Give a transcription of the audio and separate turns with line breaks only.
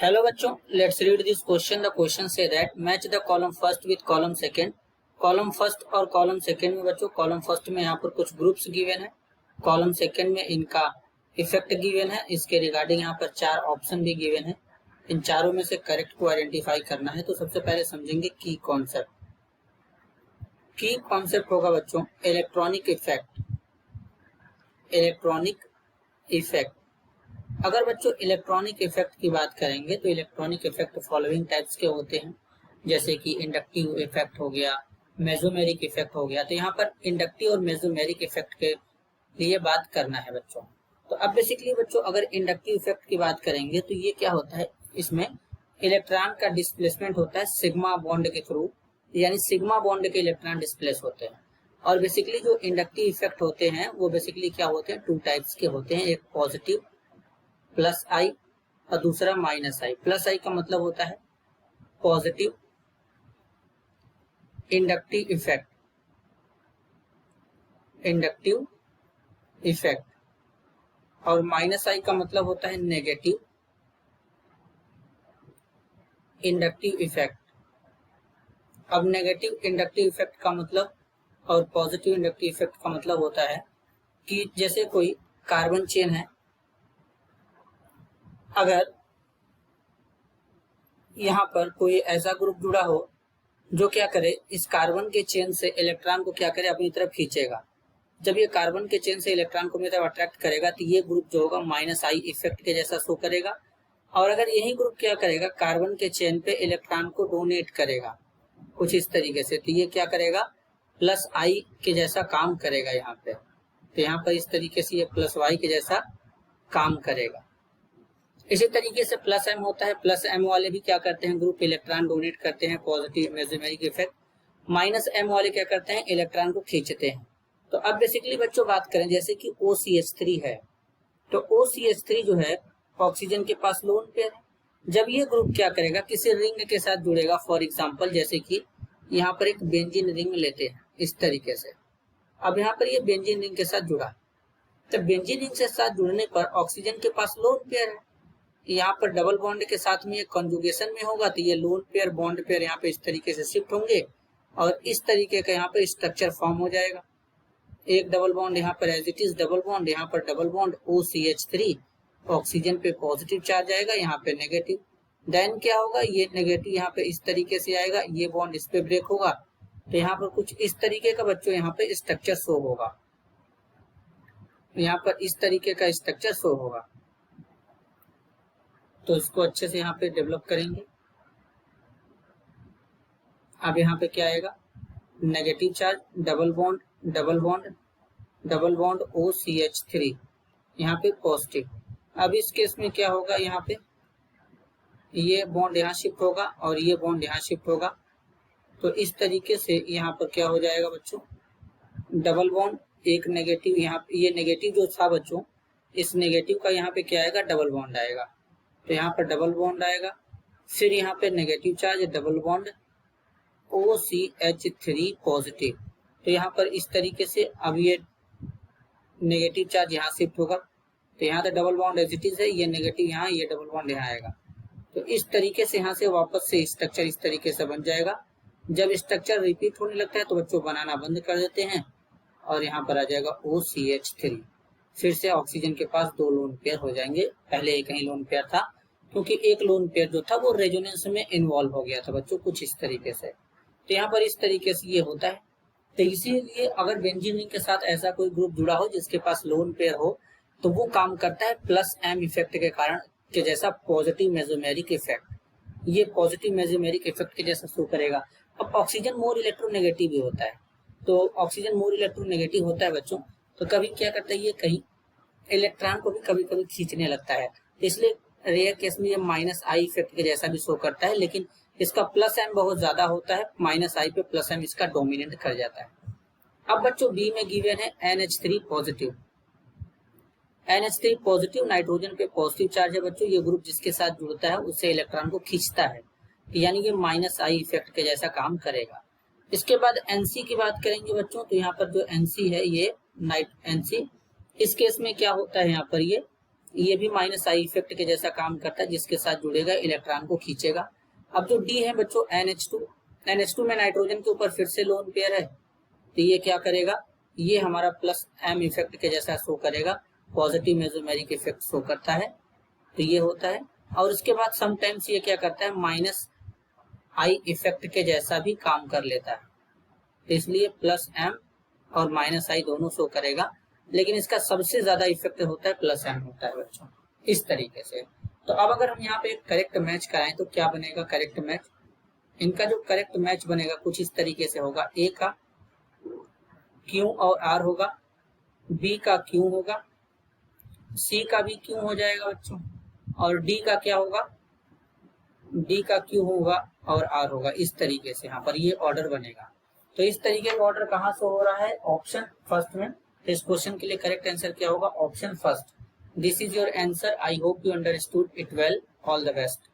Hello बच्चों, let's read this question. The question say that match the column first with column second. Column first और column second में बच्चों, column first में यहाँ पर कुछ ग्रुप्स गिवन है, कॉलम सेकंड में इनका इफेक्ट गिवन है, इसके रिगार्डिंग यहाँ पर 4 ऑप्शन भी गिवन है। इन चारों में से करेक्ट को आइडेंटिफाई करना है। तो सबसे पहले समझेंगे की कॉन्सेप्ट। की कॉन्सेप्ट होगा बच्चों इलेक्ट्रॉनिक इफेक्ट। इलेक्ट्रॉनिक इफेक्ट, अगर बच्चों इलेक्ट्रॉनिक इफेक्ट की बात करेंगे तो इलेक्ट्रॉनिक इफेक्ट फॉलोइंग टाइप्स के होते हैं, जैसे कि इंडक्टिव इफेक्ट हो गया, मेसोमेरिक इफेक्ट हो गया। तो यहाँ पर इंडक्टिव और मेसोमेरिक इफेक्ट के लिए बात करना है बच्चों। तो अब बेसिकली बच्चों अगर इंडक्टिव इफेक्ट की बात करेंगे तो ये क्या होता है, इसमें इलेक्ट्रॉन का डिस्प्लेसमेंट होता है सिग्मा बॉन्ड के थ्रू, यानी सिग्मा बॉन्ड के इलेक्ट्रॉन डिस्प्लेस होते हैं। और बेसिकली जो इंडक्टिव इफेक्ट होते हैं वो बेसिकली क्या होते हैं, 2 टाइप्स के होते हैं, एक पॉजिटिव प्लस आई और दूसरा माइनस आई। प्लस आई का मतलब होता है positive inductive effect, inductive effect, और माइनस आई का मतलब होता है नेगेटिव इंडक्टिव इफेक्ट। अब नेगेटिव इंडक्टिव इफेक्ट का मतलब और पॉजिटिव इंडक्टिव इफेक्ट का मतलब होता है कि जैसे कोई कार्बन चेन है, अगर यहाँ पर कोई ऐसा ग्रुप जुड़ा हो जो क्या करे, इस कार्बन के चेन से इलेक्ट्रॉन को क्या करे, अपनी तरफ खींचेगा। जब ये कार्बन के चेन से इलेक्ट्रॉन को अपनी तरफ अट्रैक्ट करेगा तो ये ग्रुप जो होगा माइनस आई इफेक्ट के जैसा शो करेगा। और अगर यही ग्रुप क्या करेगा, कार्बन के चेन पे इलेक्ट्रॉन को डोनेट करेगा कुछ इस तरीके से, तो ये क्या करेगा, प्लस आई के जैसा काम करेगा यहाँ पे। तो यहाँ पर इस तरीके से ये प्लस वाई के जैसा काम करेगा। इसी तरीके से प्लस एम होता है, प्लस एम वाले भी क्या करते हैं, ग्रुप इलेक्ट्रॉन डोनेट करते हैं, positive mesomeric effect. Minus M वाले क्या करते हैं, इलेक्ट्रॉन को खींचते हैं। तो अब बेसिकली बच्चों बात करें, जैसे कि OCH3 है, तो OCH3 जो है ऑक्सीजन के पास लोन पेयर है। जब ये ग्रुप क्या करेगा, किसी रिंग के साथ जुड़ेगा, फॉर एग्जाम्पल जैसे कि यहाँ पर एक बेंजीन रिंग लेते हैं इस तरीके से। अब यहाँ पर ये बेंजीन रिंग के साथ जुड़ा, तो बेंजीन रिंग के साथ जुड़ने पर ऑक्सीजन के पास लोन पेयर है, यहाँ पर डबल बॉन्ड के साथ में कंजुगेशन में होगा तो ये लोन पेयर बॉन्ड पेयर यहाँ पे इस तरीके से शिफ्ट होंगे और इस तरीके का यहाँ पे स्ट्रक्चर फॉर्म हो जाएगा। एक डबल बॉन्ड यहाँ पर as it is double bond, यहाँ पर डबल बॉन्ड OCH3, ऑक्सीजन पे पॉजिटिव चार्ज आएगा, यहाँ पे नेगेटिव। देन क्या होगा, ये नेगेटिव यहाँ पे इस तरीके से आएगा, ये बॉन्ड इस पे ब्रेक होगा, तो यहाँ पर कुछ इस तरीके का बच्चों यहाँ पे स्ट्रक्चर शो होगा, यहाँ पर इस तरीके का स्ट्रक्चर शो होगा। तो इसको अच्छे से यहाँ पे डेवलप करेंगे। अब यहाँ पे क्या आएगा, negative charge, double bond double bond double bond OCH3, यहाँ पे पॉजिटिव। अब इस केस में क्या होगा, यहाँ पे ये बॉन्ड यहाँ शिफ्ट होगा और ये बॉन्ड यहाँ शिफ्ट होगा। तो इस तरीके से यहाँ पर क्या हो जाएगा बच्चों, डबल बॉन्ड, एक नेगेटिव, यहाँ पे ये नेगेटिव जो था बच्चों, इस नेगेटिव का यहाँ पे क्या आएगा, डबल बॉन्ड आएगा, तो यहाँ पर डबल बॉन्ड आएगा। फिर यहाँ पे negative charge, double bond OCH3 positive, तो यहाँ पर इस तरीके से अब ये नेगेटिव चार्ज यहाँ शिफ्ट होगा, तो यहाँ तो double bond as it is है, ये नेगेटिव यहाँ, ये डबल बॉन्ड यहाँ आएगा। तो इस तरीके से यहाँ से वापस से स्ट्रक्चर इस तरीके से बन जाएगा। जब स्ट्रक्चर रिपीट होने लगता है तो बच्चों बनाना बंद कर देते हैं और यहाँ पर आ जाएगा OCH3। फिर से ऑक्सीजन के पास 2 लोन पेयर हो जाएंगे, पहले एक ही लोन पेयर था क्योंकि एक लोन पेयर जो था वो रेजोनेंस में इन्वॉल्व हो गया था बच्चों, कुछ इस तरीके से। तो यहाँ पर इस तरीके से ये होता है। तो इसीलिए अगर बेंजीन रिंग के साथ ऐसा कोई ग्रुप जुड़ा हो जिसके पास लोन पेयर हो तो वो काम करता है प्लस एम इफेक्ट के कारण के जैसा, पॉजिटिव मेसोमेरिक इफेक्ट, ये पॉजिटिव मेसोमेरिक इफेक्ट के जैसा शो करेगा। अब ऑक्सीजन मोर इलेक्ट्रोनेगेटिव भी होता है, तो ऑक्सीजन मोर इलेक्ट्रोनेगेटिव होता है बच्चों, तो कभी क्या करता है, ये कहीं इलेक्ट्रॉन को भी कभी कभी खींचने लगता है, इसलिए रेयर केस में ये माइनस आई इफेक्ट के जैसा भी शो करता है, लेकिन इसका प्लस एम बहुत ज्यादा होता है, माइनस आई पे प्लस एम इसका डोमिनेट कर जाता है। अब बच्चों बी में गिवन है NH3 positive. NH3 positive nitrogen पे पॉजिटिव चार्ज है बच्चों, ये ग्रुप जिसके साथ जुड़ता है उससे इलेक्ट्रॉन को खींचता है, यानी ये माइनस आई इफेक्ट के जैसा काम करेगा। इसके बाद NC की बात करेंगे बच्चों, तो यहाँ पर जो NC है ये NC, इस केस में क्या होता है, यहाँ पर ये ये भी माइनस आई इफेक्ट के जैसा काम करता है, जिसके साथ जुड़ेगा इलेक्ट्रॉन को खींचेगा। अब जो डी है बच्चों NH2 में नाइट्रोजन के ऊपर फिर से लोन पेयर है, तो ये क्या करेगा, ये हमारा प्लस एम इफेक्ट के जैसा शो करेगा, पॉजिटिव मेसोमेरिक इफेक्ट शो करता है, तो ये होता है। और उसके बाद समटाइम्स ये क्या करता है, माइनस आई इफेक्ट के जैसा भी काम कर लेता है, इसलिए प्लस एम और माइनस आई दोनों शो करेगा, लेकिन इसका सबसे ज्यादा इफेक्ट होता है प्लस एम होता है बच्चों, इस तरीके से। तो अब अगर हम यहाँ पे एक करेक्ट मैच कराएं तो क्या बनेगा करेक्ट मैच, इनका जो करेक्ट मैच बनेगा कुछ इस तरीके से होगा, ए का क्यू और आर होगा, बी का क्यू होगा, सी का भी क्यू हो जाएगा बच्चों, और डी का क्या होगा, डी का क्यू होगा और आर होगा, इस तरीके से यहाँ पर ये ऑर्डर बनेगा। तो इस तरीके का ऑर्डर कहाँ से हो रहा है, ऑप्शन फर्स्ट में। तो इस क्वेश्चन के लिए करेक्ट आंसर क्या होगा, option first. This is your answer, I hope you understood it well, all the best.